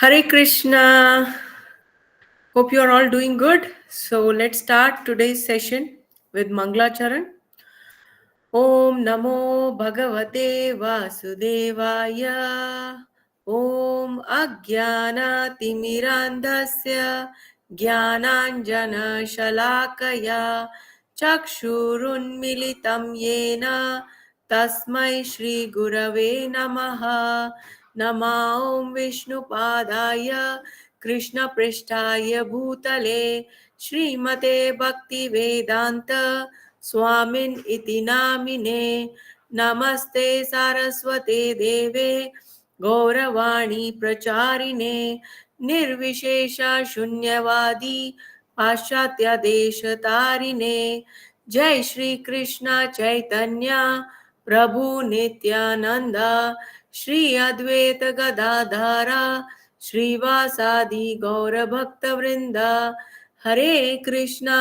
Hare Krishna. Hope you are all doing good. So let's start today's session with Mangla Charan. Om Namo Bhagavate Vasudevaya. Om Ajnana Timirandasya Jnananjana Shalakaya Chakshurun Militam Yena Tasmai Shri Gurave Namaha. Nama Om Vishnu Padaya Krishna Prishtaya Bhutale Srimate Bhakti Vedanta Swamin iti namine namaste saraswate deve gauravani pracharine nirvishesha shunyavadi पाश्चात्य देश तारिणे जय श्री कृष्ण चैतन्य प्रभु नित्यानंद श्री अद्वैत गदाधारा श्रीवासादि गौर भक्त वृंद हरे Krishna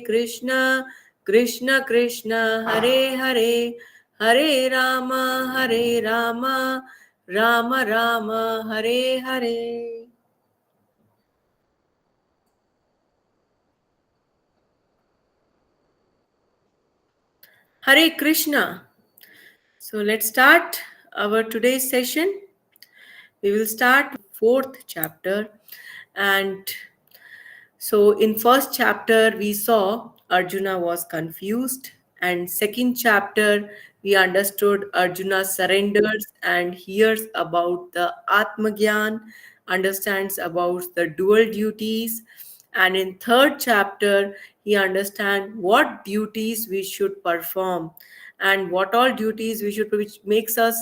Krishna Krishna Hare Hare Hare Ram Ram Ram Hare Hare. Hare Krishna. So let's start our today's session. We will start fourth chapter, and so in first chapter we saw Arjuna was confused, and second chapter we understood Arjuna surrenders and hears about the Atmagyan, understands about the dual duties, and in third chapter he understands what duties we should perform and what all duties we should, which makes us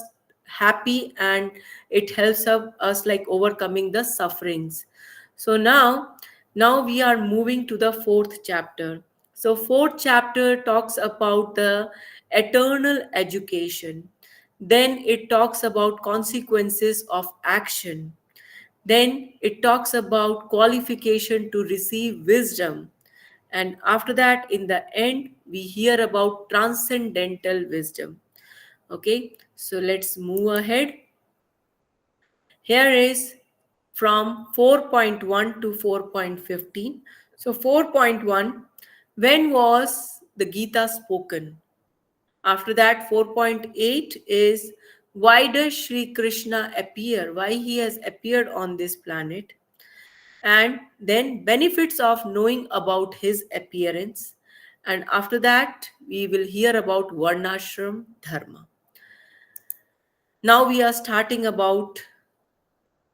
happy and it helps us like overcoming the sufferings. So now we are moving to the fourth chapter. So fourth chapter talks about the eternal education. Then it talks about consequences of action. Then it talks about qualification to receive wisdom. And after that, in the end, we hear about transcendental wisdom. Okay, so let's move ahead. Here is from 4.1 to 4.15. So 4.1, when was the Gita spoken? After that, 4.8 is why does Sri Krishna appear? Why he has appeared on this planet? And then benefits of knowing about his appearance. And after that, we will hear about Varnashram Dharma. Now we are starting about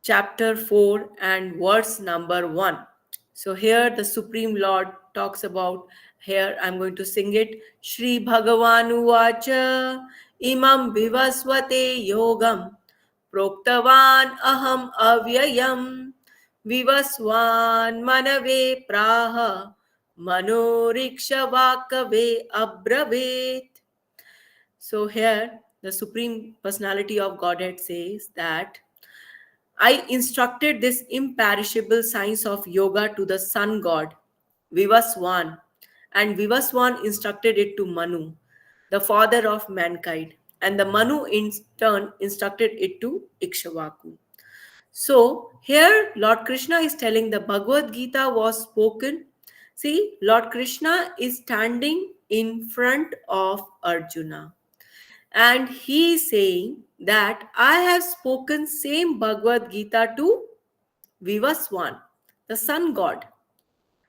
chapter 4 and verse number 1. So here the Supreme Lord talks about, here I'm going to sing it. Shri Bhagavanu Vacha Imam Vivasvate Yogam Proktavan Aham Avyayam Vivaswan Manave Praha Manoriksha Vakave Abravet. So here the Supreme Personality of Godhead says that I instructed this imperishable science of yoga to the sun god, Vivaswan, and Vivaswan instructed it to Manu, the father of mankind, and the Manu in turn instructed it to Ikshvaku. So here Lord Krishna is telling the Bhagavad Gita was spoken. See, Lord Krishna is standing in front of Arjuna and he is saying that I have spoken same Bhagavad Gita to Vivaswan, the sun god.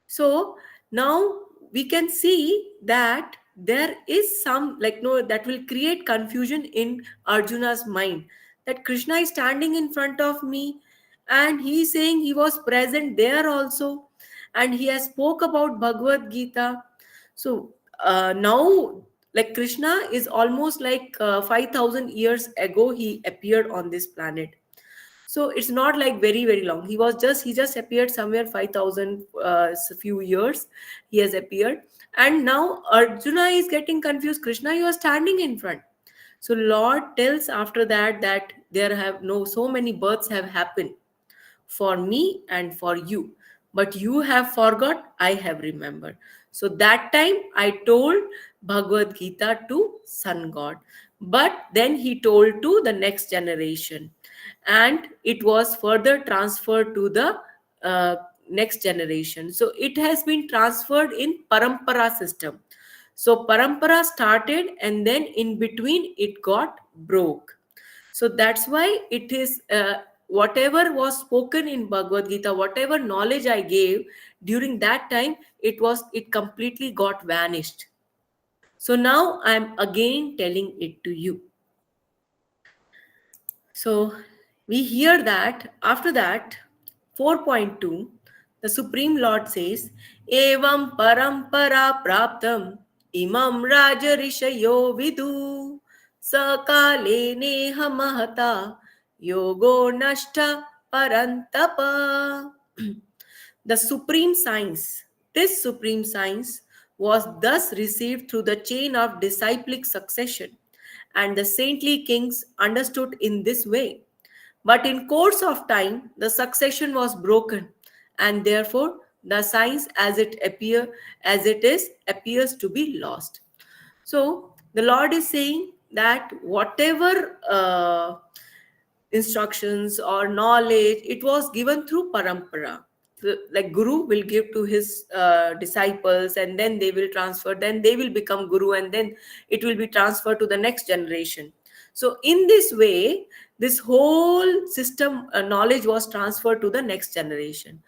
So now we can see that there is some like no that will create confusion in Arjuna's mind that Krishna is standing in front of me and he is saying he was present there also and he has spoke about Bhagavad Gita. So now like Krishna is almost like 5,000 years ago he appeared on this planet, so it's not like very long. He just appeared somewhere 5,000 few years he has appeared, and now Arjuna is getting confused. Krishna, you are standing in front. So Lord tells after that that there have no so many births have happened for me and for you, but you have forgot, I have remembered. So that time I told Bhagavad Gita to sun god, but then he told to the next generation, and it was further transferred to the uh, next generation. So it has been transferred in parampara system. So parampara started, and then in between it got broke. So that's why it is, whatever was spoken in Bhagavad Gita, whatever knowledge I gave during that time, it completely got vanished. So now I'm again telling it to you. So we hear that after that, 4.2, the Supreme Lord says, Evam parampara praptam imam raja rishayo vidu sakale neha mahata yogo nashta parantapa. The supreme science, this supreme science was thus received through the chain of disciplic succession, and the saintly kings understood in this way. But in course of time, the succession was broken, and therefore the science as it is appears to be lost. So the Lord is saying that whatever instructions or knowledge, it was given through parampara. So, like guru will give to his disciples, and then they will transfer, then they will become guru, and then it will be transferred to the next generation. So in this way, this whole system, knowledge was transferred to the next generation.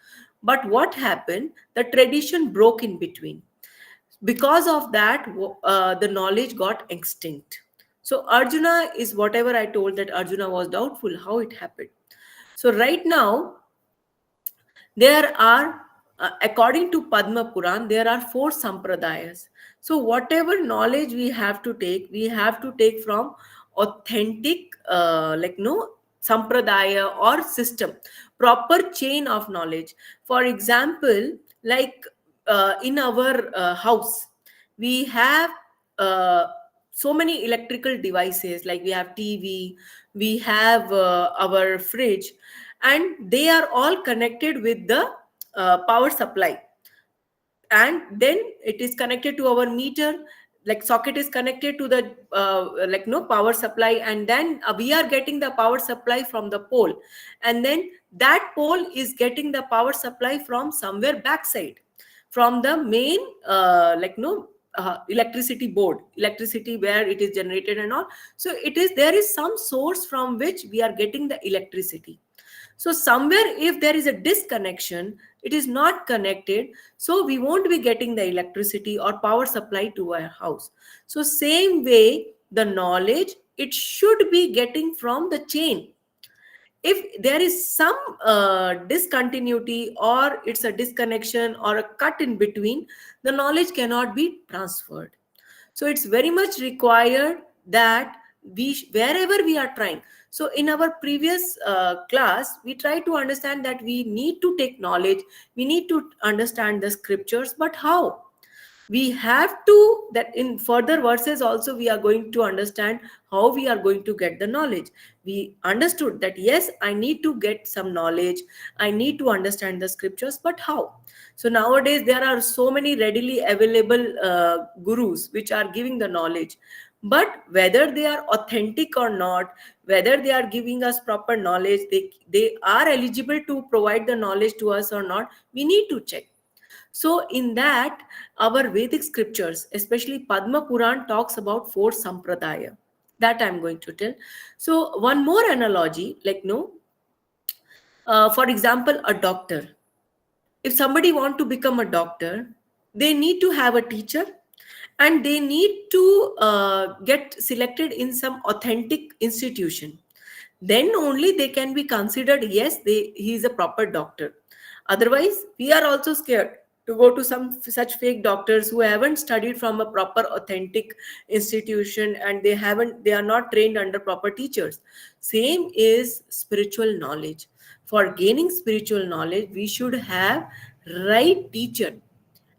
But what happened, the tradition broke in between. Because of that, the knowledge got extinct. So Arjuna is, whatever I told, that Arjuna was doubtful how it happened. So right now there are, according to Padma Puran, there are 4 sampradayas. So whatever knowledge we have to take from authentic, no, sampradaya or system, proper chain of knowledge. For example, like in our house, we have uh, so many electrical devices, like we have TV, we have our fridge, and they are all connected with the power supply, and then it is connected to our meter, like socket is connected to the no power supply, and then we are getting the power supply from the pole, and then that pole is getting the power supply from somewhere backside, from the main electricity board, electricity where it is generated and all. So it is, there is some source from which we are getting the electricity. So somewhere if there is a disconnection, it is not connected, so we won't be getting the electricity or power supply to our house. So same way, the knowledge, it should be getting from the chain. If there is some discontinuity, or it's a disconnection or a cut in between, the knowledge cannot be transferred. So it's very much required that wherever we are trying. So in our previous class, we try to understand that we need to take knowledge, we need to understand the scriptures, but how? We have to, that in further verses also we are going to understand how we are going to get the knowledge. We understood that yes, I need to get some knowledge, I need to understand the scriptures, but how? So nowadays there are so many readily available gurus which are giving the knowledge, but whether they are authentic or not, whether they are giving us proper knowledge, they are eligible to provide the knowledge to us or not, we need to check. So in that, our Vedic scriptures, especially Padma Puran, talks about 4 sampradaya. That I'm going to tell. So one more analogy, for example, a doctor. If somebody want to become a doctor, they need to have a teacher, and they need to get selected in some authentic institution. Then only they can be considered, yes, he is a proper doctor. Otherwise, we are also scared to go to some such fake doctors who haven't studied from a proper authentic institution, and they are not trained under proper teachers. Same is spiritual knowledge. For gaining spiritual knowledge, we should have right teacher,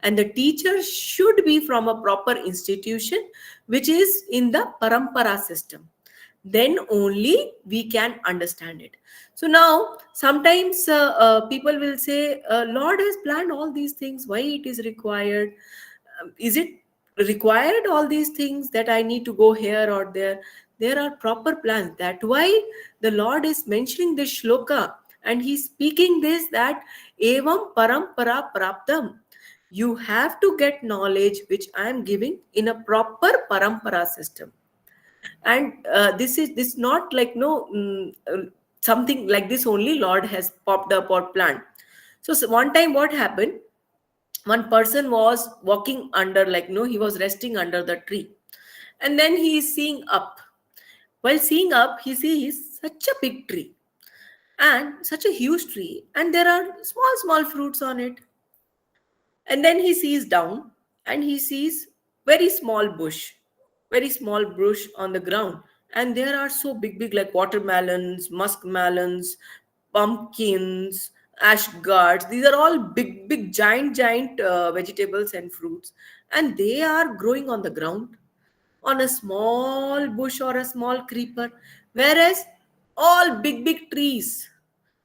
and the teacher should be from a proper institution which is in the parampara system. Then only we can understand it. So now sometimes people will say, Lord has planned all these things, why it is required? Is it required all these things that I need to go here or there? There are proper plans. That why the Lord is mentioning this shloka, and he's speaking this, that evam parampara praptam. You have to get knowledge which I am giving in a proper parampara system. And this not like no something like this only Lord has popped up or planned. So one time what happened, one person was walking under, like no, he was resting under the tree, and then he is seeing up. While seeing up, he sees such a big tree and such a huge tree, and there are small small fruits on it. And then he sees down, and he sees very small bush, very small bush on the ground. And there are so big, big, like watermelons, musk melons, pumpkins, ashgards. These are all big, big, giant, giant vegetables and fruits. And they are growing on the ground, on a small bush or a small creeper. Whereas all big, big trees,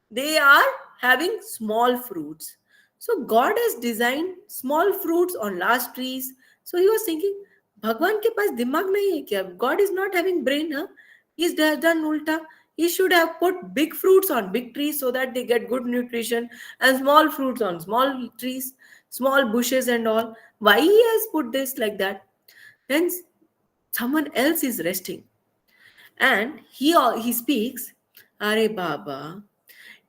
they are having small fruits. So God has designed small fruits on large trees. So he was thinking, भगवान के पास दिमाग नहीं है क्या? God is not having brain, huh? He's done ulta. He should have put big fruits on big trees so that they get good nutrition, and small fruits on small trees, small bushes and all. Why he has put this like that? Then someone else is resting, and he speaks, Are Baba,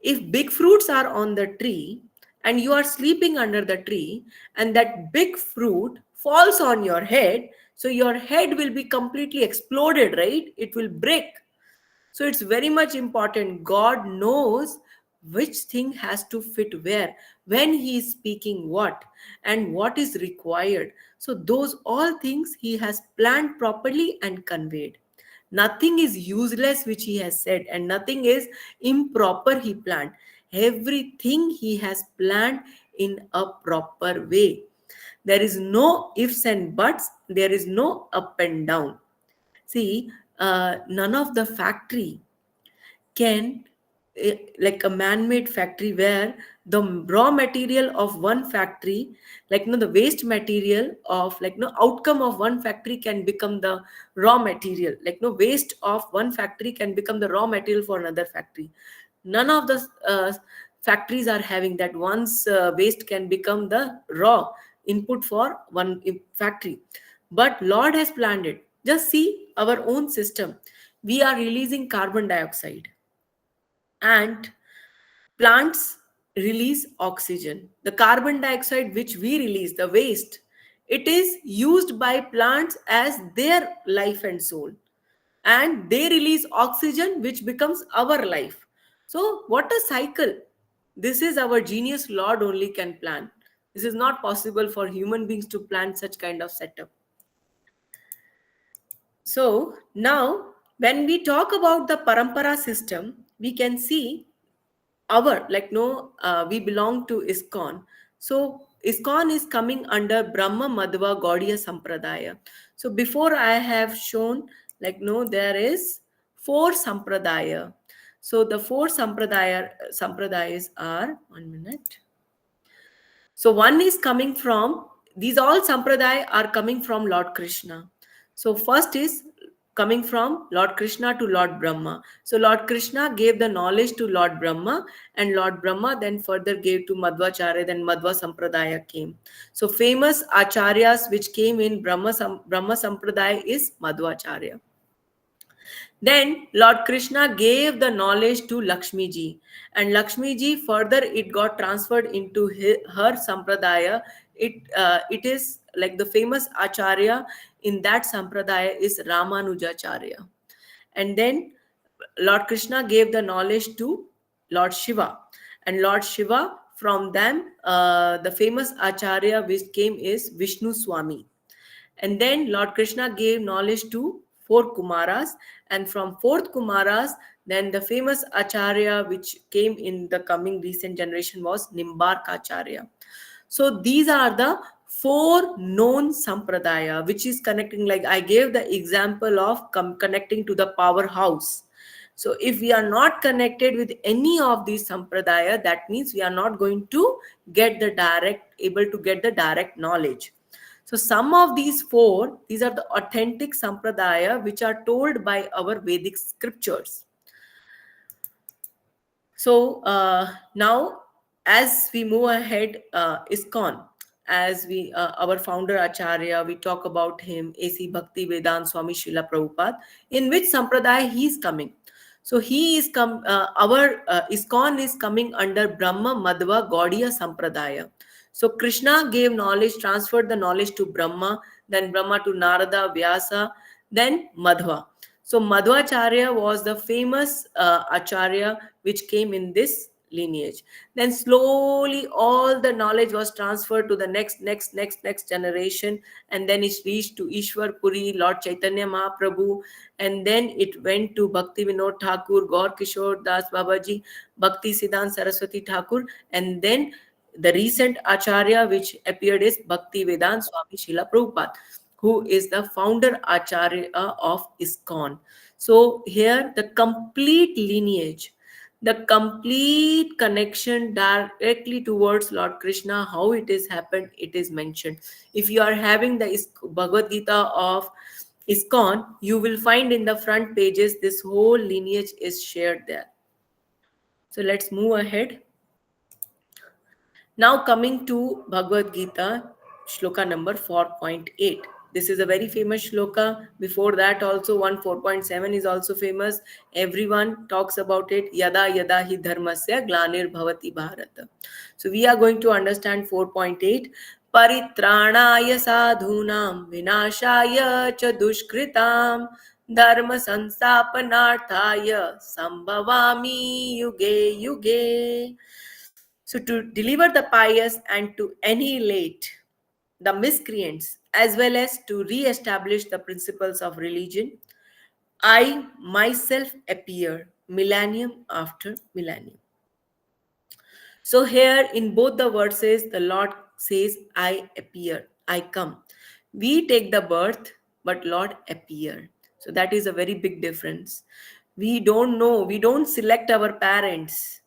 if big fruits are on the tree and you are sleeping under the tree, and that big fruit falls on your head, so your head will be completely exploded, right? It will break. So it's very much important. God knows which thing has to fit where, when he is speaking what, and what is required. So those all things he has planned properly and conveyed. Nothing is useless which he has said, and nothing is improper he planned. Everything he has planned in a proper way. There is no ifs and buts, there is no up and down. See, none of the factory can, like a man-made factory where the raw material of one factory, like the waste material of, like outcome of one factory can become the raw material, like waste of one factory can become the raw material for another factory. None of the factories are having that. Once waste can become the raw input for one factory, but Lord has planned it. Just see our own system. We are releasing carbon dioxide, and plants release oxygen. The carbon dioxide which we release, the waste, it is used by plants as their life and soul, and they release oxygen which becomes our life. So what a cycle. This is our genius Lord only can plan. This is not possible for human beings to plan such kind of setup. So now when we talk about the parampara system, we can see our, like we belong to ISKCON. So ISKCON is coming under Brahma Madhva Gaudiya Sampradaya. So before I have shown, like there is 4 Sampradaya. So the 4 Sampradayas are, 1 minute. So one is coming from, these all Sampradaya are coming from Lord Krishna. So first is coming from Lord Krishna to Lord Brahma. So Lord Krishna gave the knowledge to Lord Brahma, and Lord Brahma then further gave to Madhvacharya, then Madhva Sampradaya came. So famous acharyas which came in Brahma Sampradaya is Madhvacharya. Then Lord Krishna gave the knowledge to Lakshmi ji, and Lakshmi ji further it got transferred into her sampradaya. It is like the famous acharya in that sampradaya is Ramanujacharya. And then Lord Krishna gave the knowledge to Lord Shiva, and Lord Shiva, from them the famous acharya which came is Vishnu Swami. And then Lord Krishna gave knowledge to 4 Kumaras, and from 4th Kumaras, then the famous Acharya which came in the coming recent generation was Nimbarkacharya. So these are the 4 known Sampradaya, which is connecting, like I gave the example of connecting to the powerhouse. So if we are not connected with any of these Sampradaya, that means we are not going to get able to get the direct knowledge. So some of these 4, these are the authentic sampradaya which are told by our Vedic scriptures. Now, as we move ahead, ISKCON, as we our founder Acharya, we talk about him, A.C. Bhakti Vedant Swami Srila Prabhupada, in which sampradaya he is coming. So he is come. Our ISKCON is coming under Brahma Madhva Gaudiya Sampradaya. So Krishna gave knowledge, transferred the knowledge to Brahma, then Brahma to Narada, Vyasa, then Madhva. So Madhvacharya was the famous Acharya which came in this lineage. Then slowly all the knowledge was transferred to the next generation, and then it reached to Ishwar Puri, Lord Chaitanya Mahaprabhu, and then it went to Bhakti Vinod Thakur, Gaur Kishore Das Babaji, Bhakti Siddhant Saraswati Thakur, and then the recent Acharya which appeared is Bhakti Vedant Swami Srila Prabhupada, who is the founder Acharya of ISKCON. So here the complete lineage, the complete connection directly towards Lord Krishna, how it is happened, it is mentioned. If you are having the Bhagavad Gita of ISKCON, you will find in the front pages this whole lineage is shared there. So let's move ahead. Now coming to Bhagavad Gita, shloka number 4.8. This is a very famous shloka. Before that also one 4.7 is also famous. Everyone talks about it. Yada yada hi dharmasya glanir bhavati bharata. So we are going to understand 4.8. Paritranaya sadhunam vinashaya cha dushkritam dharma sanstapanarthaya sambhavami yuge yuge. So, to deliver the pious and to annihilate the miscreants, as well as to re-establish the principles of religion, I myself appear millennium after millennium. So, here in both the verses, the Lord says, I appear, I come. We take the birth, but Lord appear. So, that is a very big difference. We don't know, we don't select our parents.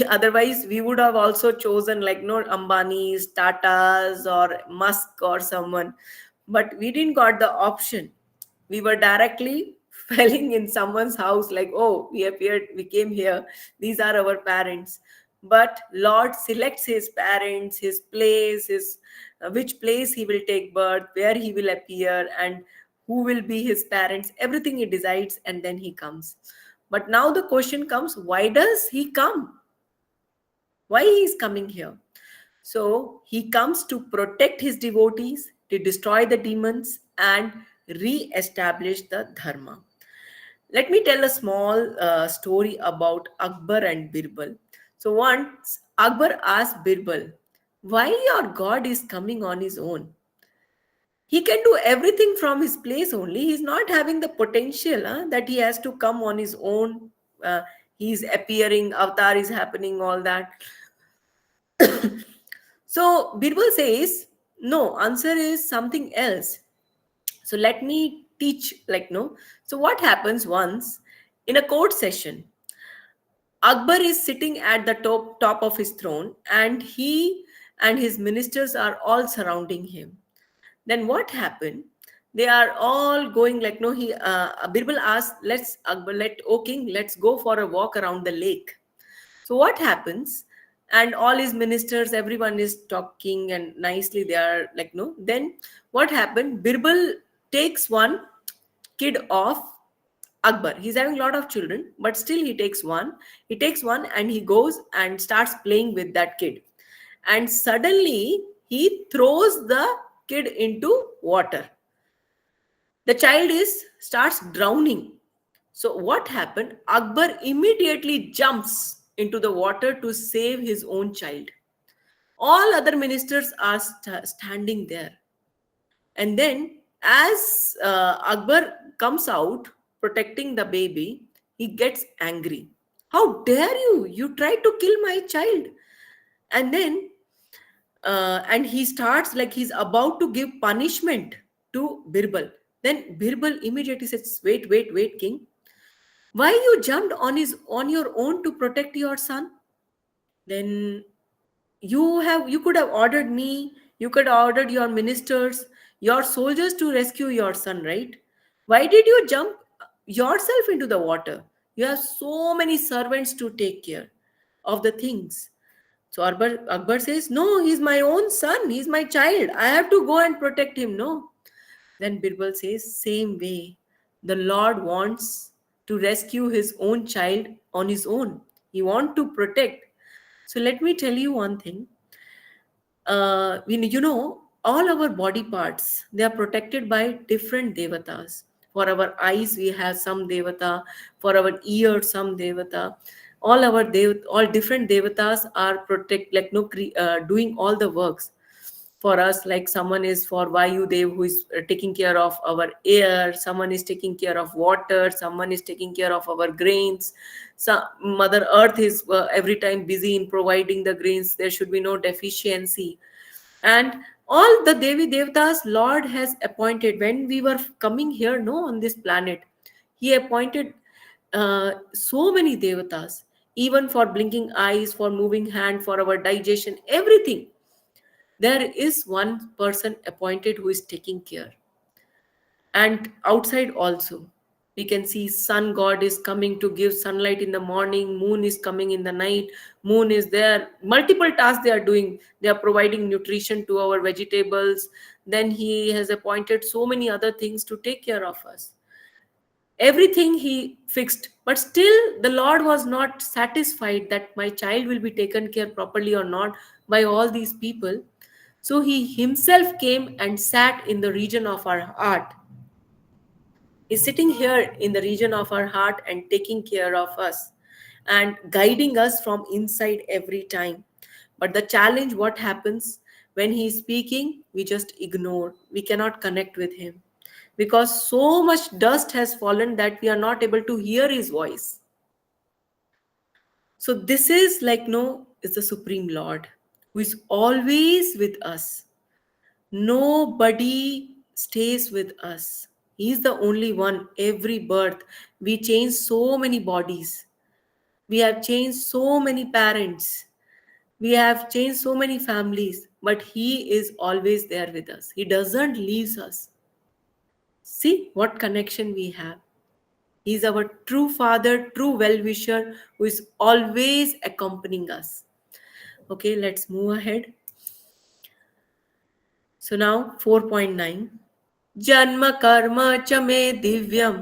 Otherwise we would have also chosen like no Ambani's, Tata's, or Musk or someone, but we didn't got the option. We were directly falling in someone's house, like, oh, we appeared, we came here, these are our parents. But Lord selects his parents, his place, his which place he will take birth, where he will appear, and who will be his parents, everything he decides, and then he comes. But now the question comes, why does he come? Why he is coming here? So he comes to protect his devotees, to destroy the demons, and re-establish the dharma. Let me tell a small story about Akbar and Birbal. So once Akbar asked Birbal, why your God is coming on his own? He can do everything from his place only. He's not having the potential that he has to come on his own. He's appearing, avatar is happening, all that. So Birbal says, no, answer is something else. So let me teach, like, no. So what happens once in a court session? Akbar is sitting at the top of his throne, and he and his ministers are all surrounding him. Then what happened? They are all going like, no, he Birbal asked, let's Akbar, O king, let's go for a walk around the lake. So what happens? And all his ministers, everyone is talking and nicely they are like, no. Then what happened? Birbal takes one kid of Akbar. He's having a lot of children, but still he takes one. He takes one and he goes and starts playing with that kid. And suddenly he throws the kid into water. The child starts drowning. So what happened? Akbar immediately jumps into the water to save his own child. All other ministers are standing there. And then as Akbar comes out protecting the baby, he gets angry. How dare you? You tried to kill my child. And then and he starts like he's about to give punishment to Birbal. Then Birbal immediately says, wait, king. Why you jumped on your own to protect your son? Then you could have ordered me, you could have ordered your ministers, your soldiers to rescue your son, right? Why did you jump yourself into the water? You have so many servants to take care of the things. So Akbar says, no, he's my own son. He's my child. I have to go and protect him. No. Then Birbal says, same way. The Lord wants to rescue his own child on his own. He wants to protect. So let me tell you one thing. All our body parts, they are protected by different devatas. For our eyes, we have some devata. For our ears, some devata. All different devatas are protect, like no, doing all the works for us. Like someone is for Vayu Dev, who is taking care of our air. Someone is taking care of water. Someone is taking care of our grains. So Mother Earth is every time busy in providing the grains. There should be no deficiency. And all the Devi Devtas Lord has appointed when we were coming here, no, on this planet. He appointed so many Devatas, even for blinking eyes, for moving hand, for our digestion, everything. There is one person appointed who is taking care. And outside also, we can see sun god is coming to give sunlight in the morning, moon is coming in the night, moon is there, multiple tasks they are doing. They are providing nutrition to our vegetables. Then he has appointed so many other things to take care of us. Everything he fixed, but still the Lord was not satisfied that my child will be taken care properly or not by all these people. So he himself came and sat in the region of our heart. Is sitting here in the region of our heart and taking care of us and guiding us from inside every time. But the challenge, what happens when he is speaking, we just ignore. We cannot connect with him because so much dust has fallen that we are not able to hear his voice. So this is like, no, is the Supreme Lord who is always with us. Nobody stays with us. He's the only one. Every birth, we change so many bodies. We have changed so many parents. We have changed so many families. But He is always there with us. He doesn't leave us. See what connection we have. He's our true Father, true well-wisher who is always accompanying us. Okay, let's move ahead. So now 4.9. जन्म कर्म च मे दिव्यम्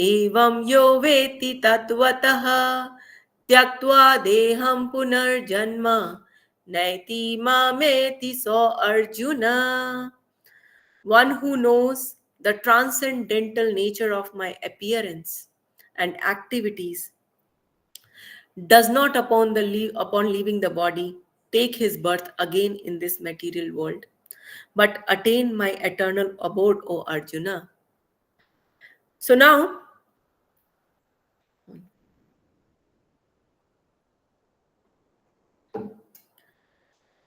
एवं यो वेत्ति तत्त्वतः त्यक्त्वा देहं पुनर्जन्म नैति मामेति सो Arjun. One who knows the transcendental nature of my appearance and activities does not upon leaving the body take his birth again in this material world, but attain my eternal abode, O Arjuna. So now,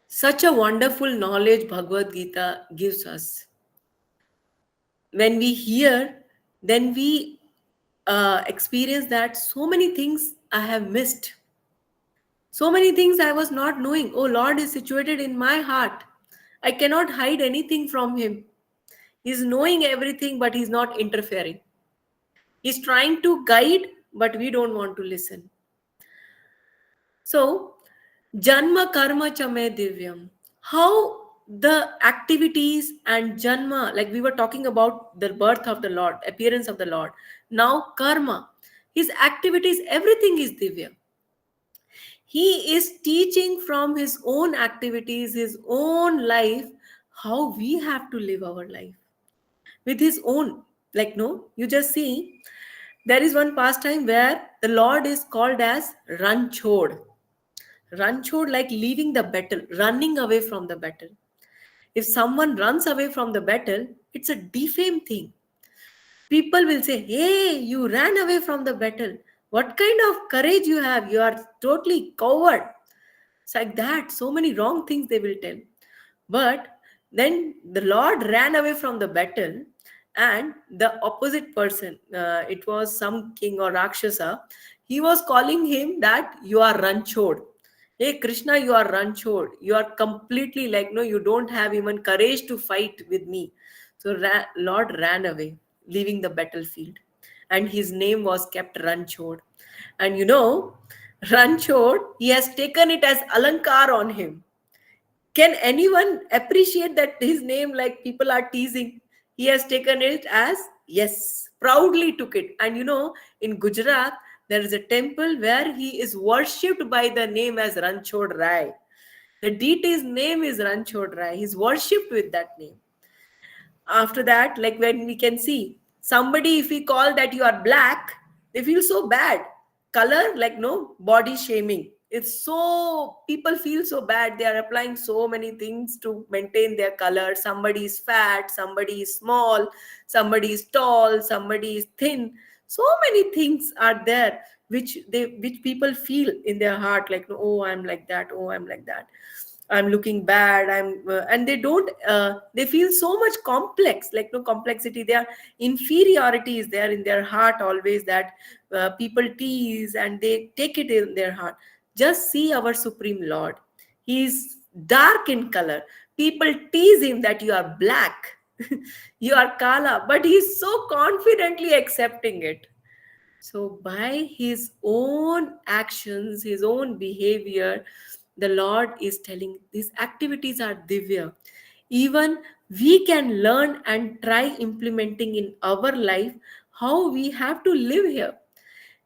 such a wonderful knowledge Bhagavad Gita gives us. When we hear, then we experience that so many things I have missed. So many things I was not knowing. Oh, Lord is situated in my heart. I cannot hide anything from Him. He's knowing everything, but He's not interfering. He's trying to guide, but we don't want to listen. So, Janma karma chame divyam. How the activities and Janma, like we were talking about the birth of the Lord, appearance of the Lord. Now, karma, his activities, everything is divya. He is teaching from his own activities, his own life, how we have to live our life with his own. Like, no, you just see, there is one pastime where the Lord is called as Ranchod. Ranchod, like leaving the battle, running away from the battle. If someone runs away from the battle, it's a defame thing. People will say, hey, you ran away from the battle. What kind of courage you have? You are totally coward. It's like that. So many wrong things they will tell. But then the Lord ran away from the battle, and the opposite person, it was some king or Rakshasa, he was calling him that you are ranchod. Hey Krishna, you are ranchod. You are completely like, no, you don't have even courage to fight with me. So Lord ran away, leaving the battlefield. and his name was kept Ranchod. And you know, Ranchod, he has taken it as Alankar on him. Can anyone appreciate that his name, like people are teasing? He has taken it as, yes, proudly took it. And you know, in Gujarat, there is a temple where he is worshipped by the name as Ranchod Rai. The deity's name is Ranchod Rai. He's worshipped with that name. After that, like when we can see somebody, if we call that you are black, they feel so bad. Color, like no body shaming. It's so, people feel so bad. They are applying so many things to maintain their color. Somebody is fat, somebody is small, somebody is tall, somebody is thin. So many things are there which people feel in their heart, like, oh, I'm like that, oh, I'm like that, I'm looking bad, I'm and they don't they feel so much complex, like no complexity, their inferiority is there in their heart always, that people tease and they take it in their heart. Just see our Supreme Lord. He is dark in color. People tease him that you are black, you are kala, but he's so confidently accepting it. So, by his own actions, his own behavior, the Lord is telling these activities are divya. Even we can learn and try implementing in our life how we have to live here.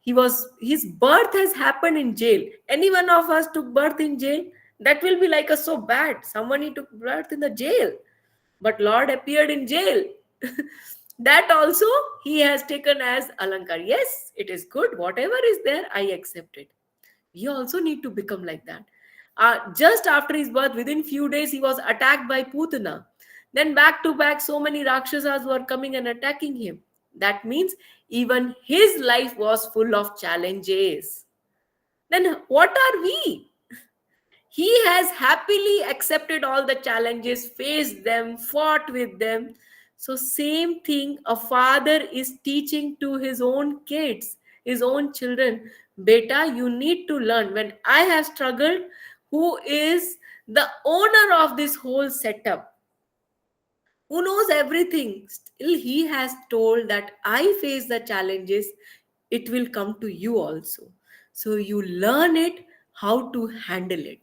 His birth has happened in jail. Any one of us took birth in jail? That will be like a so bad. Someone he took birth in the jail, but Lord appeared in jail. That also he has taken as Alankar. Yes, it is good. Whatever is there, I accept it. We also need to become like that. Just after his birth, within few days, he was attacked by Putana. Then back to back, so many Rakshasas were coming and attacking him. That means even his life was full of challenges. Then what are we? He has happily accepted all the challenges, faced them, fought with them. So, same thing a father is teaching to his own kids, his own children. Beta, you need to learn. When I have struggled, who is the owner of this whole setup, who knows everything, still he has told that I face the challenges, it will come to you also. So, you learn it, how to handle it.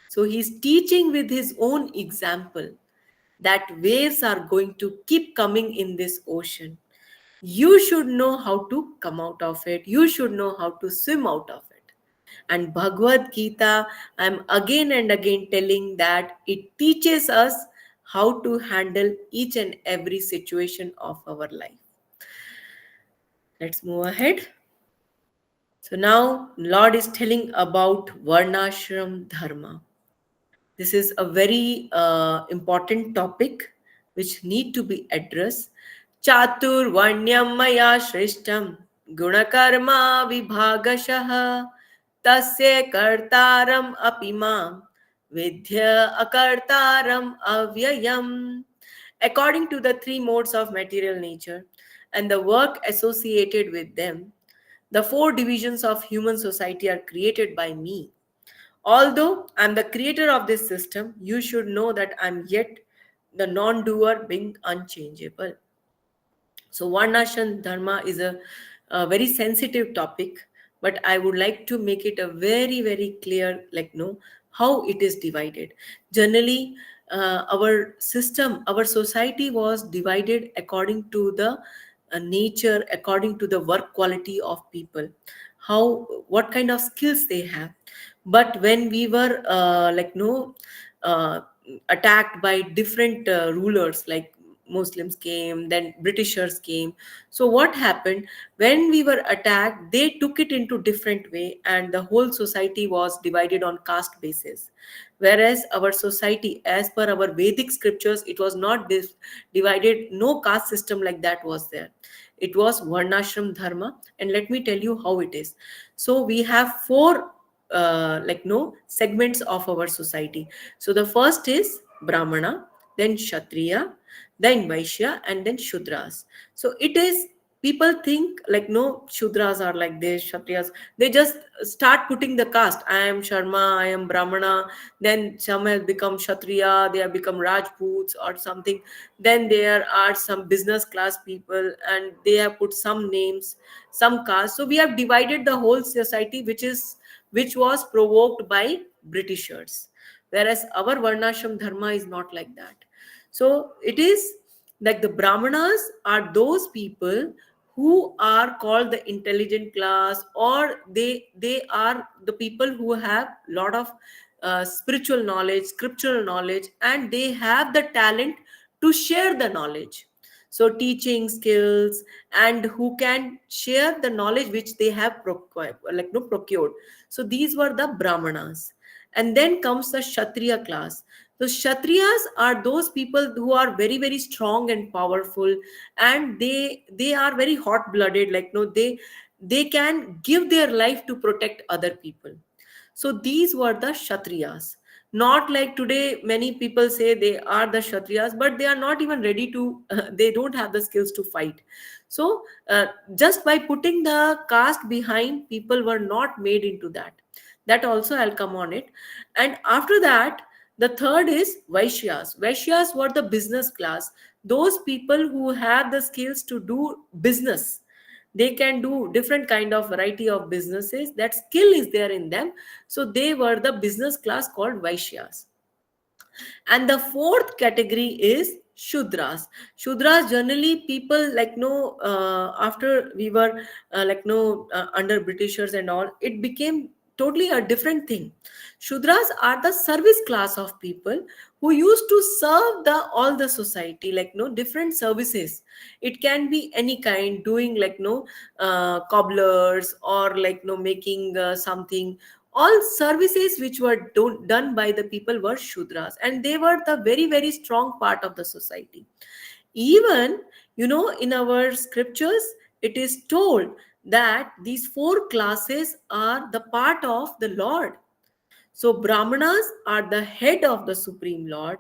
So he's teaching with his own example that waves are going to keep coming in this ocean. You should know how to come out of it. You should know how to swim out of it. And Bhagavad Gita, I'm again and again telling that it teaches us how to handle each and every situation of our life. Let's move ahead. So now Lord is telling about Varnashram Dharma. This is a very important topic which need to be addressed. Chatur Vanyam Maya Shrishtam Gunakarma Vibhagashah Tasya Kartaram Apimam Vidya Akartaram Avyayam. According to the three modes of material nature and the work associated with them, the four divisions of human society are created by me. Although I'm the creator of this system, you should know that I'm yet the non doer being unchangeable. So, Varnashram Dharma is a very sensitive topic, but I would like to make it a very, very clear, like, no, how it is divided. Generally, our system, our society was divided according to the nature, according to the work quality of people, how, what kind of skills they have. But when we were uh, attacked by different rulers, like Muslims came, then Britishers came. So what happened, when we were attacked, they took it into different way, and the whole society was divided on caste basis. Whereas our society, as per our Vedic scriptures, it was not divided. No caste system like that was there. It was Varnashram Dharma, and let me tell you how it is. So we have four segments of our society. So the first is Brahmana, then Kshatriya, then Vaishya, and then Shudras. So it is people think like, no, Shudras are like this, Kshatriyas. They just start putting the caste. I am Sharma, I am Brahmana. Then some have become Kshatriya, they have become Rajputs or something. Then there are some business class people and they have put some names, some caste. So we have divided the whole society, which was provoked by Britishers. Whereas our Varnashram Dharma is not like that. So it is like the Brahmanas are those people who are called the intelligent class, or they are the people who have lot of spiritual knowledge, scriptural knowledge, and they have the talent to share the knowledge. So teaching skills, and who can share the knowledge which they have procured. So these were the Brahmanas. And then comes the Kshatriya class. So Kshatriyas are those people who are very, very strong and powerful, and they are very hot blooded. Like, no, they can give their life to protect other people. So these were the Kshatriyas. Not like today, many people say they are the Kshatriyas, but they are not even ready to. They don't have the skills to fight. So just by putting the caste behind, people were not made into that. That also I'll come on it. And after that, the third is Vaishyas. Vaishyas were the business class. Those people who have the skills to do business. They can do different kind of variety of businesses. That skill is there in them. So they were the business class called Vaishyas. And the fourth category is Shudras. Shudras, generally people like, no, after we were like, no, under Britishers and all, it became totally a different thing. Shudras are the service class of people who used to serve the all the society, like, no, different services. It can be any kind, doing like, no, cobblers, or like, no, making something. All services which were done by the people were Shudras, and they were the very, very strong part of the society. Even, in our scriptures, it is told that these four classes are the part of the Lord. So Brahmanas are the head of the Supreme Lord,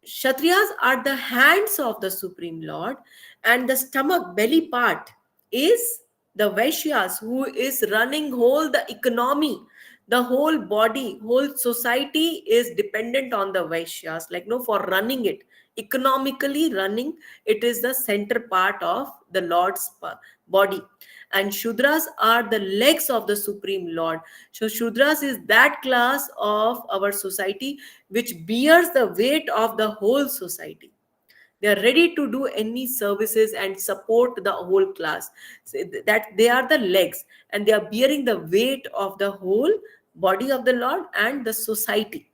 Kshatriyas are the hands of the Supreme Lord, and the stomach, belly part, is the Vaishyas, who is running whole the economy. The whole body, whole society is dependent on the Vaishyas, like, no, for running it. Economically running, it is the center part of the Lord's body. And Shudras are the legs of the Supreme Lord. So Shudras is that class of our society which bears the weight of the whole society. They are ready to do any services and support the whole class. So that they are the legs, and they are bearing the weight of the whole body of the Lord and the society.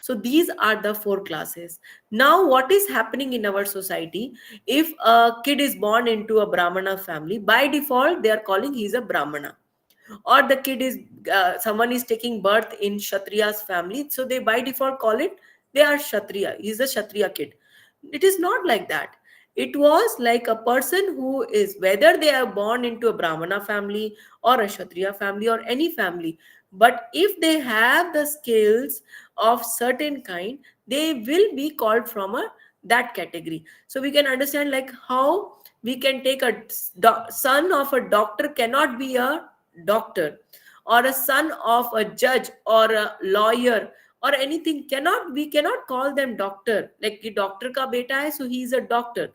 So these are the four classes. Now, what is happening in our society? If a kid is born into a Brahmana family, by default, they are calling he's a Brahmana. Or the kid is, someone is taking birth in Kshatriya's family, so they by default call it, they are Kshatriya. He's a Kshatriya kid. It is not like that. It was like a person who is, whether they are born into a Brahmana family or a Kshatriya family or any family, but if they have the skills of certain kind, they will be called from a that category. So we can understand like how we can take a son of a doctor cannot be a doctor, or a son of a judge or a lawyer or anything, cannot, we cannot call them doctor. Like कि doctor ka beta hai, so he is a doctor.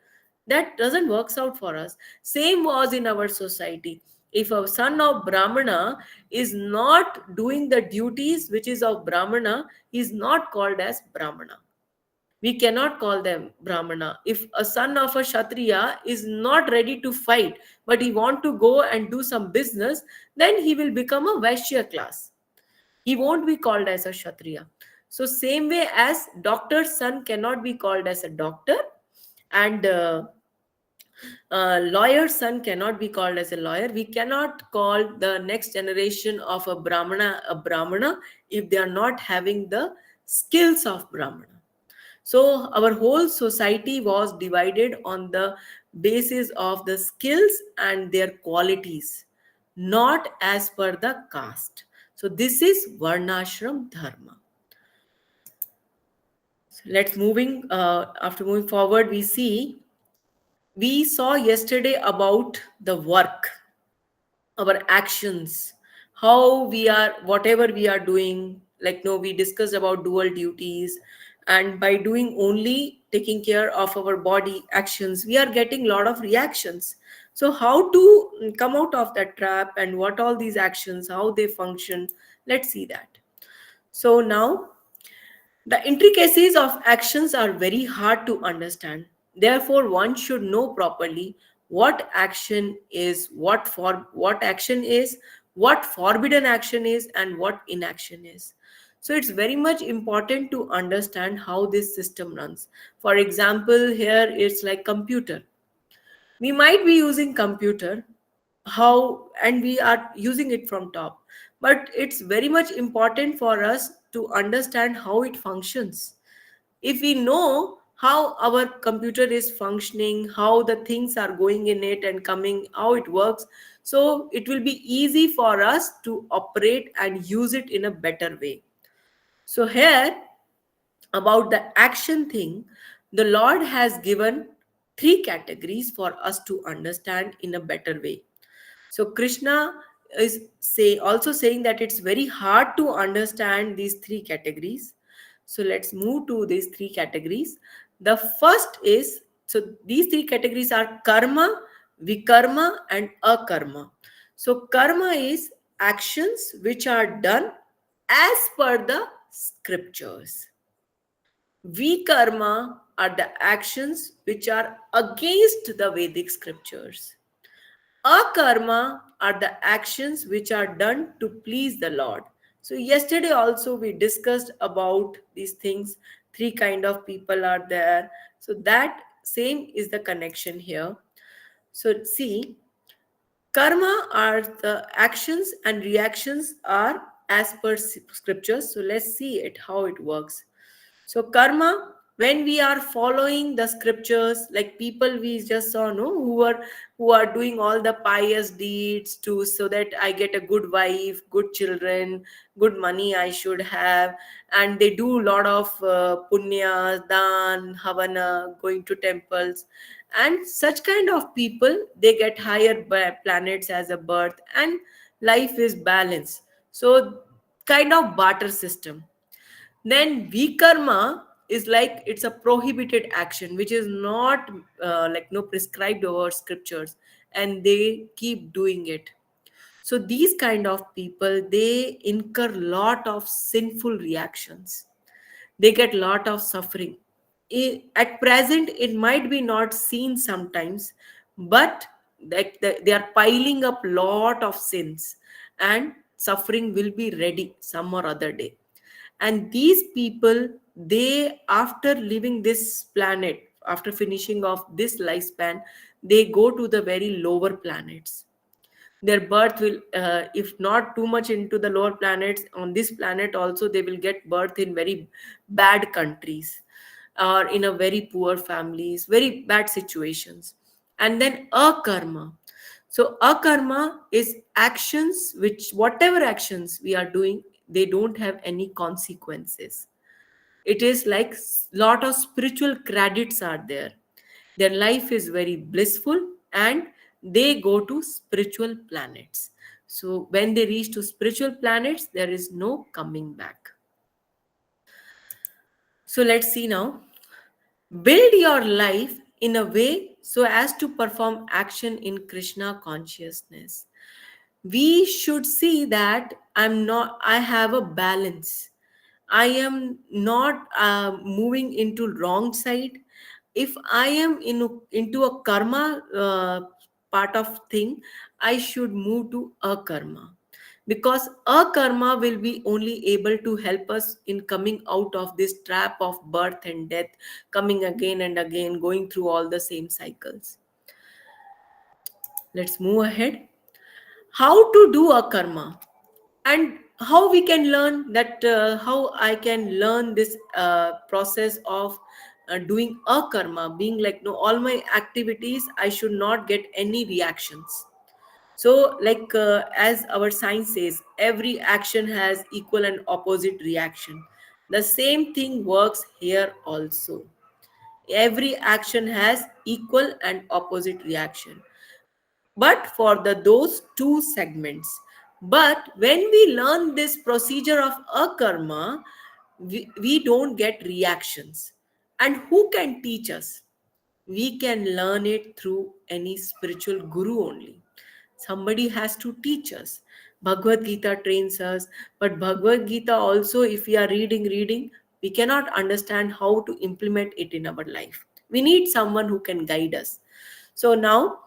That doesn't works out for us. Same was in our society. If a son of Brahmana is not doing the duties which is of Brahmana, he is not called as Brahmana. We cannot call them Brahmana. If a son of a Kshatriya is not ready to fight, but he want to go and do some business, then he will become a Vaishya class. He won't be called as a Kshatriya. So same way as doctor's son cannot be called as a doctor, and lawyer's son cannot be called as a lawyer. We cannot call the next generation of a Brahmana if they are not having the skills of Brahmana. So our whole society was divided on the basis of the skills and their qualities, not as per the caste. So this is Varnashram Dharma. So let's moving after moving forward, we see We saw yesterday about the work, our actions, how we are, whatever we are doing. Like, no, we discussed about dual duties, and by doing only taking care of our body actions, we are getting a lot of reactions. So how to come out of that trap, and what all these actions, how they function, let's see that. So now, the intricacies of actions are very hard to understand. Therefore, one should know properly what action is, what action is, what forbidden action is, and what inaction is. So it's very much important to understand how this system runs. For example, here it's like computer. We might be using computer, how, and we are using it from top, but it's very much important for us to understand how it functions. If we know how our computer is functioning, how the things are going in it and coming, how it works, so it will be easy for us to operate and use it in a better way. So here, about the action thing, the Lord has given three categories for us to understand in a better way. So Krishna is also saying that it's very hard to understand these three categories. So let's move to these three categories. The first is, so these three categories are karma, vikarma, and akarma. So karma is actions which are done as per the scriptures. Vikarma are the actions which are against the Vedic scriptures. Akarma are the actions which are done to please the Lord. So yesterday also we discussed about these things. Three kind of people are there. So that same is the connection here. So see, karma are the actions and reactions are as per scriptures. So let's see it how it works. So karma, when we are following the scriptures, like people we just saw, no, who are doing all the pious deeds to, so that I get a good wife, good children, good money I should have, and they do a lot of punya, dan, havana, going to temples, and such kind of people, they get higher planets as a birth, and life is balanced. So kind of barter system. Then vikarma is like it's a prohibited action which is not like no prescribed over scriptures, and they keep doing it. So these kind of people, they incur lot of sinful reactions, they get lot of suffering. At present it might be not seen sometimes, but like they are piling up lot of sins, and suffering will be ready some or other day. And these people, they, after leaving this planet, after finishing off this lifespan, they go to the very lower planets. Their birth will, if not too much into the lower planets, on this planet also they will get birth in very bad countries, or in a very poor families, very bad situations. And then akarma. So akarma is actions which, whatever actions we are doing, they don't have any consequences. It is like lot of spiritual credits are there. Their life is very blissful, and they go to spiritual planets. So when they reach to spiritual planets, there is no coming back. So let's see now. Build your life in a way so as to perform action in Krishna consciousness. We should see that I have a balance. I am not moving into wrong side. If I am into a karma part of thing, I should move to a karma, because a karma will be only able to help us in coming out of this trap of birth and death, coming again and again, going through all the same cycles. Let's move ahead. How to do a karma, and how we can learn that, how I can learn this process of doing a karma, being like, no, all my activities I should not get any reactions. So like, as our science says, every action has equal and opposite reaction. The same thing works here also. Every action has equal and opposite reaction, but for the those two segments. But when we learn this procedure of akarma, we don't get reactions. And who can teach us? We can learn it through any spiritual guru only. Somebody has to teach us. Bhagavad Gita trains us, but Bhagavad Gita also, if we are reading, we cannot understand how to implement it in our life. We need someone who can guide us. So now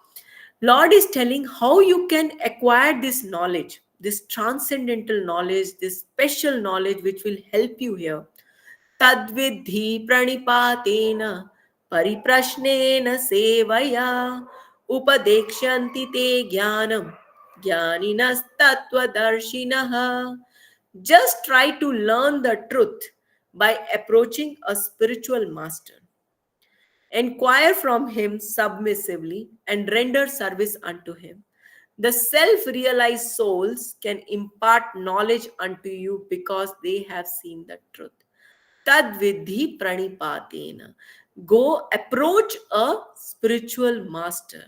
Lord is telling how you can acquire this knowledge, this transcendental knowledge, this special knowledge which will help you here. Tadvidhi pranipatena pariprashnena sevaya upadekshanti te jnanam jnaninas tattvadarshinaha. Just try to learn the truth by approaching a spiritual master. Enquire from him submissively and render service unto him. The self realized souls can impart knowledge unto you because they have seen the truth. Tad vidhi pranipatena. Go approach a spiritual master.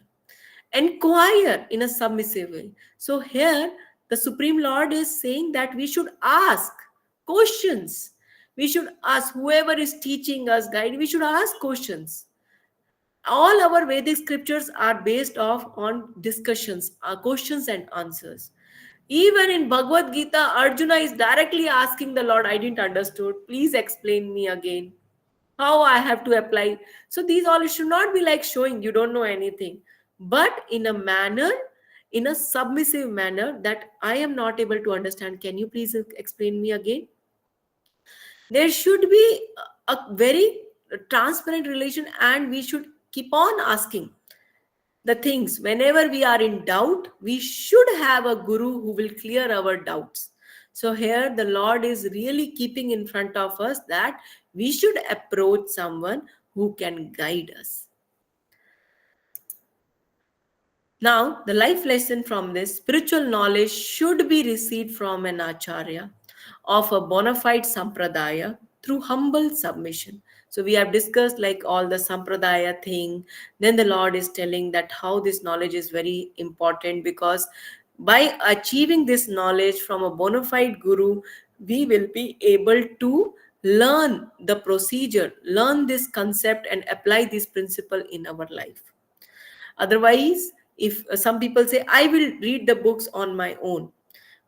Enquire in a submissive way. So here the Supreme Lord is saying that we should ask questions. We should ask whoever is teaching us, guide, we should ask questions. All our Vedic scriptures are based off on discussions, questions and answers. Even in Bhagavad Gita, Arjuna is directly asking the Lord, I didn't understood. Please explain me again how I have to apply. So these all should not be like showing you don't know anything, but in a manner, in a submissive manner that I am not able to understand. Can you please explain me again? There should be a very transparent relation, and we should keep on asking the things. Whenever we are in doubt, we should have a guru who will clear our doubts. So here the Lord is really keeping in front of us that we should approach someone who can guide us. Now, the life lesson from this: spiritual knowledge should be received from an acharya of a bona fide sampradaya through humble submission. So we have discussed like all the sampradaya thing. Then the Lord is telling that how this knowledge is very important, because by achieving this knowledge from a bona fide guru, we will be able to learn the procedure, learn this concept, and apply this principle in our life. Otherwise, if some people say, I will read the books on my own,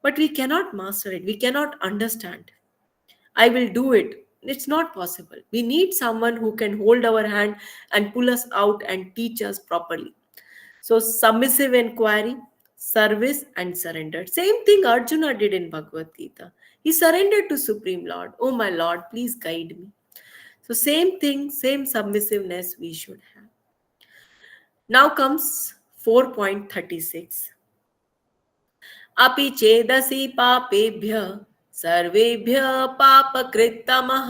but we cannot master it, we cannot understand. I will do it. It's not possible. We need someone who can hold our hand and pull us out and teach us properly. So, submissive inquiry, service, and surrender. Same thing Arjuna did in Bhagavad Gita. He surrendered to Supreme Lord. Oh, my Lord, please guide me. So, same thing, same submissiveness we should have. Now comes 4.36. अपि चेदसि पापेभ्यः सर्वेभ्यः पापकृत्तमः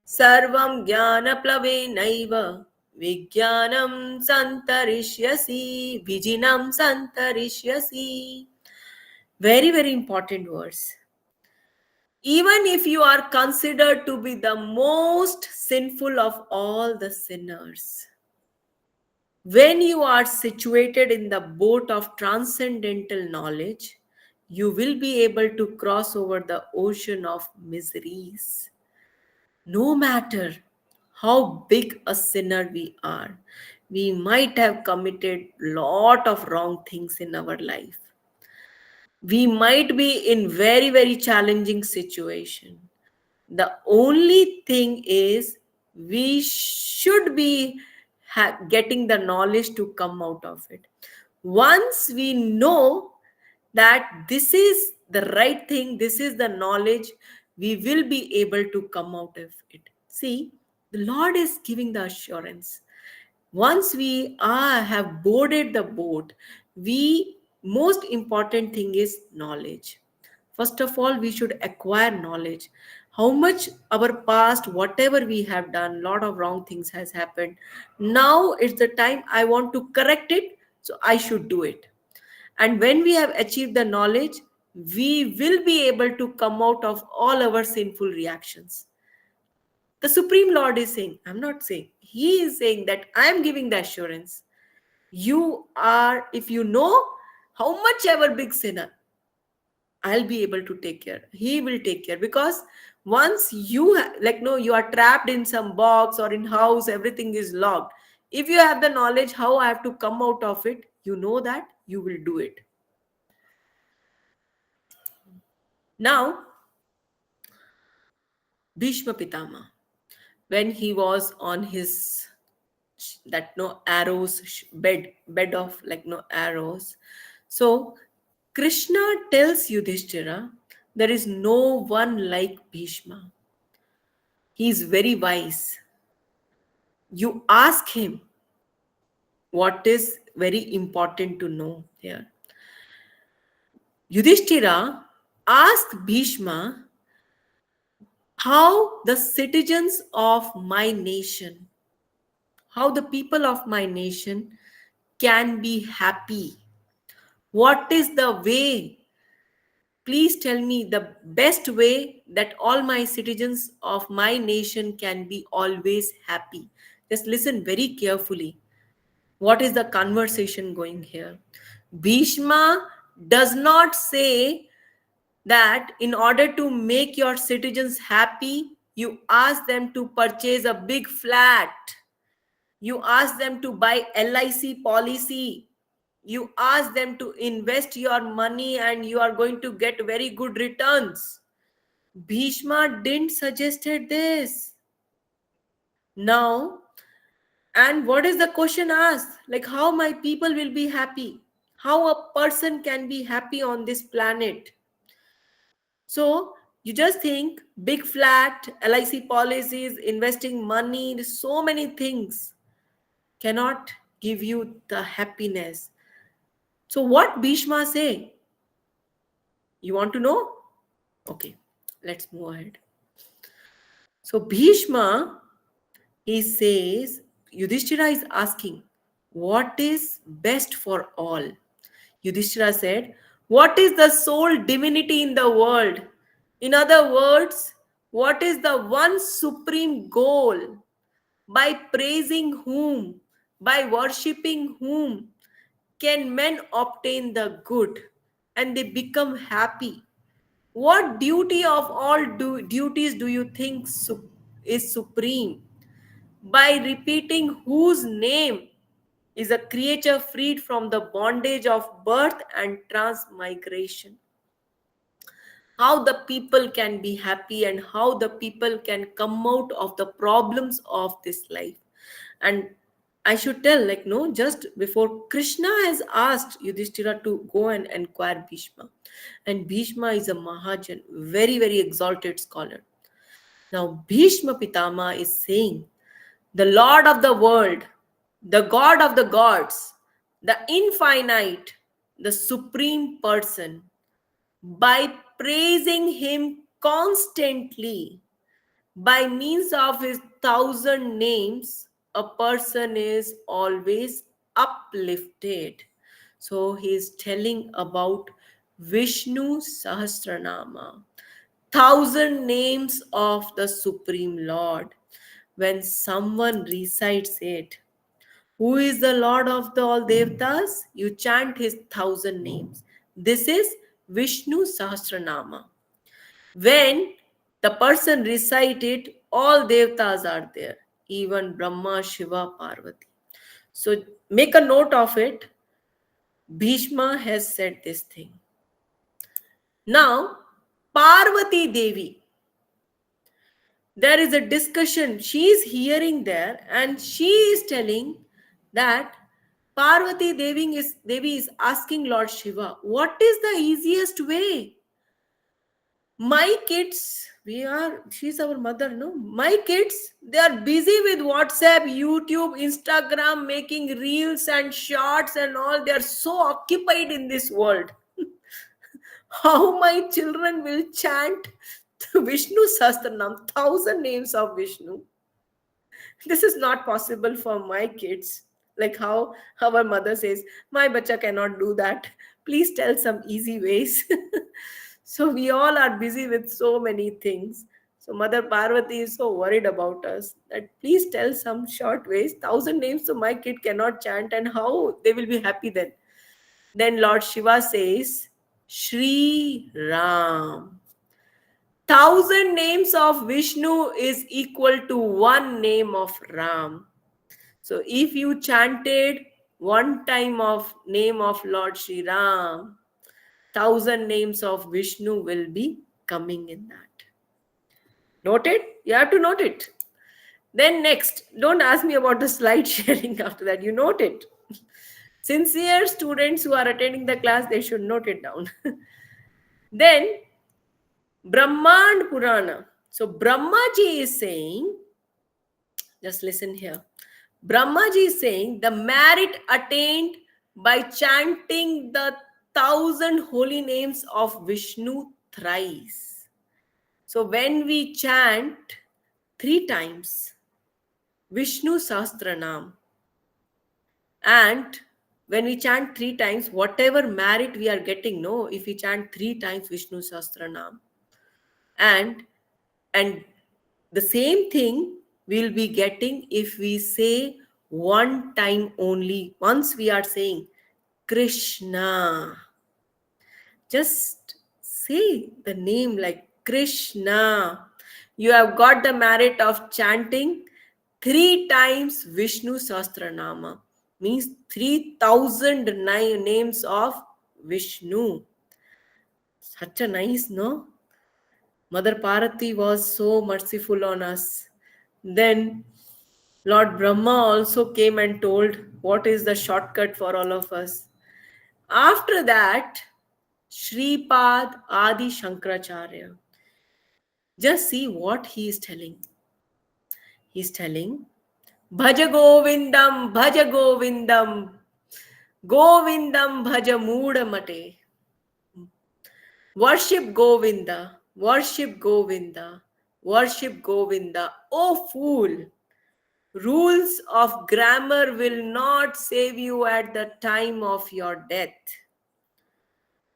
सर्वं ज्ञानप्लवेनैव विज्ञानं सन्तरिष्यसि विजिनं सन्तरिष्यसि. Very, very important words. Even if you are considered to be the most sinful of all the sinners, when you are situated in the boat of transcendental knowledge, you will be able to cross over the ocean of miseries. No matter how big a sinner we are, we might have committed lot of wrong things in our life. We might be in very, very challenging situation. The only thing is we should be getting the knowledge to come out of it. Once we know that this is the right thing, this is the knowledge, we will be able to come out of it. See, the Lord is giving the assurance. Once we have boarded the boat, we most important thing is knowledge. First of all, we should acquire knowledge. How much our past, whatever we have done, lot of wrong things has happened. Now it's the time I want to correct it, so I should do it. And when we have achieved the knowledge, we will be able to come out of all our sinful reactions. The Supreme Lord is saying, I'm not saying, He is saying that I am giving the assurance. You are, if you know how much ever big sinner, I'll be able to take care. He will take care, because once you like no, you are trapped in some box or in house, everything is locked. If you have the knowledge how I have to come out of it, you know that you will do it. Now, Bhishma Pitama, when he was on his that no arrows bed of like no arrows, so Krishna tells Yudhishthira, there is no one like Bhishma. He is very wise. You ask him what is very important to know here. Yudhishthira asked Bhishma how the citizens of my nation, how the people of my nation can be happy. What is the way? Please tell me the best way that all my citizens of my nation can be always happy. Just listen very carefully. What is the conversation going here? Bhishma does not say that in order to make your citizens happy, you ask them to purchase a big flat. You ask them to buy LIC policy. You ask them to invest your money and you are going to get very good returns. Bhishma didn't suggested this. Now, and what is the question asked? Like how my people will be happy? How a person can be happy on this planet? So you just think big flat, LIC policies, investing money, so many things cannot give you the happiness. So what Bhishma say? You want to know? Okay, let's move ahead. So Bhishma, he says, Yudhishthira is asking, what is best for all? Yudhishthira said, what is the sole divinity in the world? In other words, what is the one supreme goal? By praising whom? By worshipping whom? Can men obtain the good and they become happy? What duty of all duties do you think is supreme? By repeating whose name is a creature freed from the bondage of birth and transmigration. How the people can be happy and how the people can come out of the problems of this life. And I should tell, like, no, just before Krishna has asked Yudhishthira to go and inquire Bhishma. And Bhishma is a Mahajan, very, very exalted scholar. Now, Bhishma Pitama is saying, the Lord of the world, the God of the gods, the infinite, the supreme person, by praising him constantly, by means of his 1,000 names, a person is always uplifted. So he is telling about Vishnu Sahasranama, 1,000 names of the Supreme Lord. When someone recites it, who is the Lord of the all Devtas? You chant his 1,000 names. This is Vishnu Sahasranama. When the person recites it, all Devtas are there, even Brahma, Shiva, Parvati. So make a note of it. Bhishma has said this thing. Now, Parvati Devi, there is a discussion. She is hearing there and she is telling that Parvati Devi is asking Lord Shiva, what is the easiest way? My kids, she's our mother, no? My kids, they are busy with WhatsApp, YouTube, Instagram, making reels and shorts and all. They are so occupied in this world. How my children will chant Vishnu Sahasranam, 1,000 names of Vishnu. This is not possible for my kids. Like how our mother says, my bacha cannot do that. Please tell some easy ways. So we all are busy with so many things. So Mother Parvati is so worried about us that please tell some short ways. 1,000 names, so my kid cannot chant, and how they will be happy then? Then Lord Shiva says, Shri Ram. 1,000 names of Vishnu is equal to one name of Ram. So if you chanted one time of name of Lord Shri Ram, 1,000 names of Vishnu will be coming in that. Note it? You have to note it. Then next, don't ask me about the slide sharing after that. You note it. Sincere students who are attending the class, they should note it down. Then Brahmand Purana. So Brahmaji is saying, just listen here. Brahmaji is saying the merit attained by chanting the 1,000 holy names of Vishnu thrice. So when we chant 3 times Vishnu Sahasranam, and when we chant 3 times, whatever merit we are getting, no, if we chant 3 times Vishnu Sahasranam, and the same thing we'll be getting if we say one time only. Once we are saying Krishna, just say the name like Krishna. You have got the merit of chanting 3 times Vishnu Sahasranama, means 3,000 names of Vishnu. Such a nice, no? Mother Parvati was so merciful on us. Then Lord Brahma also came and told what is the shortcut for all of us. After that, Shripad Adi Shankaracharya. Just see what he is telling. He's telling, Bhaja Govindam, Bhaja Govindam, Govindam Bhaja Moodamate. Worship Govinda, worship Govinda, worship Govinda. O fool! Rules of grammar will not save you at the time of your death.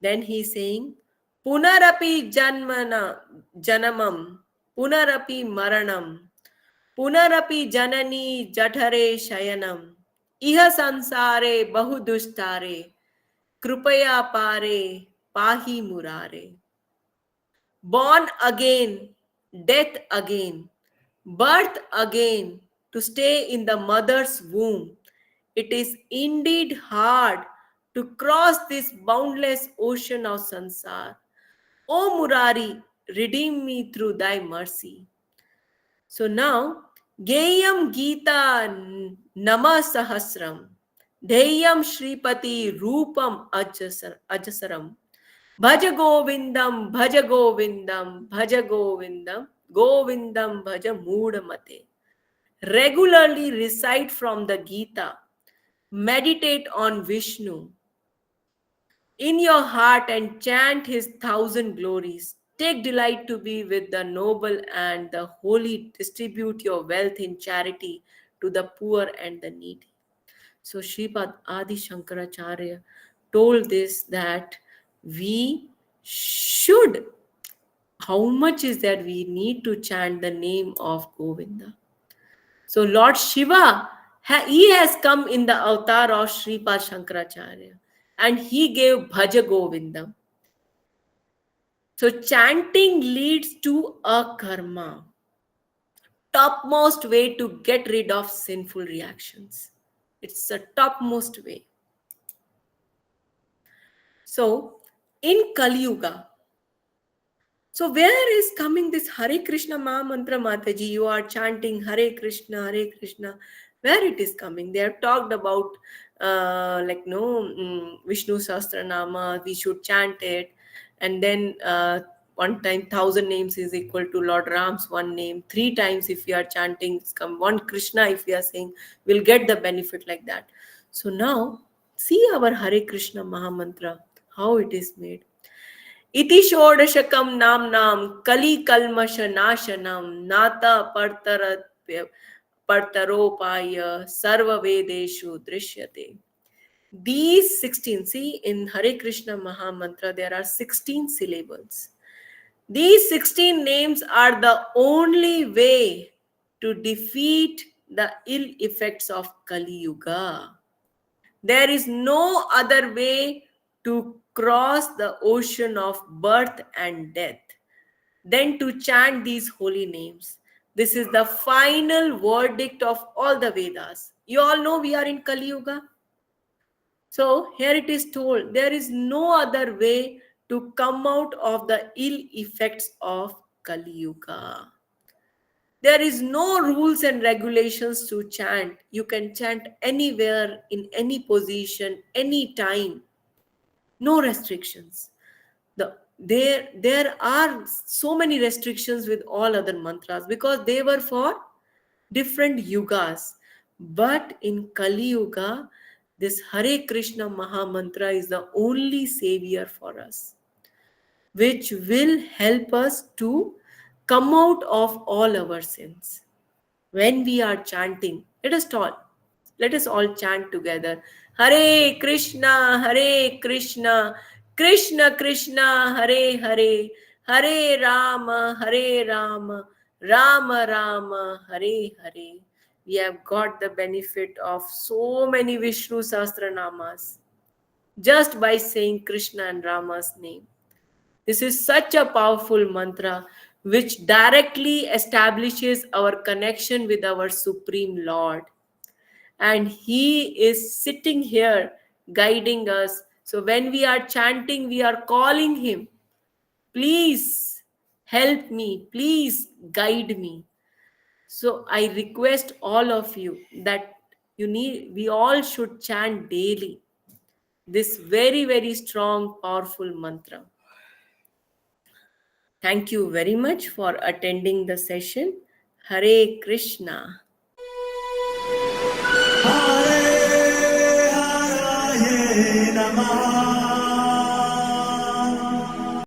Then he's saying, Punarapi janamam, Punarapi maranam, Punarapi janani jathare shayanam, Iha sansare bahudustare, Krupaya pare, pahi murare. Born again, death again, birth again, to stay in the mother's womb. It is indeed hard to cross this boundless ocean of sansar. O Murari, redeem me through thy mercy. So now, Geyam Gita Nama Sahasram, Deyam Shripati Rupam Ajasaram, Bhaja Govindam, Bhaja Govindam, Bhaja Govindam, Govindam Bhaja Moodamate. Regularly recite from the Gita. Meditate on Vishnu in your heart and chant his 1,000 glories. Take delight to be with the noble and the holy. Distribute your wealth in charity to the poor and the needy. So Shripad Adi Shankaracharya told this, that we should, how much is that we need to chant the name of Govinda. So Lord Shiva, he has come in the avatar of Shripad Shankaracharya, and he gave Bhaja Govindam. So chanting leads to a karma, topmost way to get rid of sinful reactions. It's a topmost way. So in Kali Yuga, so where is coming this Hare Krishna Maha Mantra, Mataji? You are chanting Hare Krishna, Hare Krishna. Where it is coming? They have talked about Vishnu Sahasranama, we should chant it. And then one time 1,000 names is equal to Lord Ram's one name. 3 times if we are chanting, it's come one Krishna if we are saying, we'll get the benefit like that. So now, see our Hare Krishna Maha Mantra, how it is made. इति षोडशकं नाम्नां कलिकल्मषनाशनं नाता परतरोपाय सर्ववेदेषु दृश्यते. These 16, see in Hare Krishna Maha Mantra there are 16 syllables. These 16 names are the only way to defeat the ill effects of Kali Yuga. There is no other way to cross the ocean of birth and death than to chant these holy names. This is the final verdict of all the Vedas. You all know we are in Kali Yuga. So here it is told there is no other way to come out of the ill effects of Kali Yuga. There is no rules and regulations to chant. You can chant anywhere, in any position, any time. No restrictions. There are so many restrictions with all other mantras because they were for different yugas. But in Kali Yuga, this Hare Krishna Maha Mantra is the only savior for us, which will help us to come out of all our sins. When we are chanting, let us all chant together. Hare Krishna, Hare Krishna, Krishna Krishna, Hare Hare, Hare Rama, Hare Rama, Rama Rama, Hare Hare. We have got the benefit of so many Vishnu Sahasranamas just by saying Krishna and Rama's name. This is such a powerful mantra which directly establishes our connection with our Supreme Lord. And He is sitting here guiding us. So when we are chanting, we are calling Him, please help me, please guide me. So I request all of you that we all should chant daily this very, very strong, powerful mantra. Thank you very much for attending the session. Hare Krishna.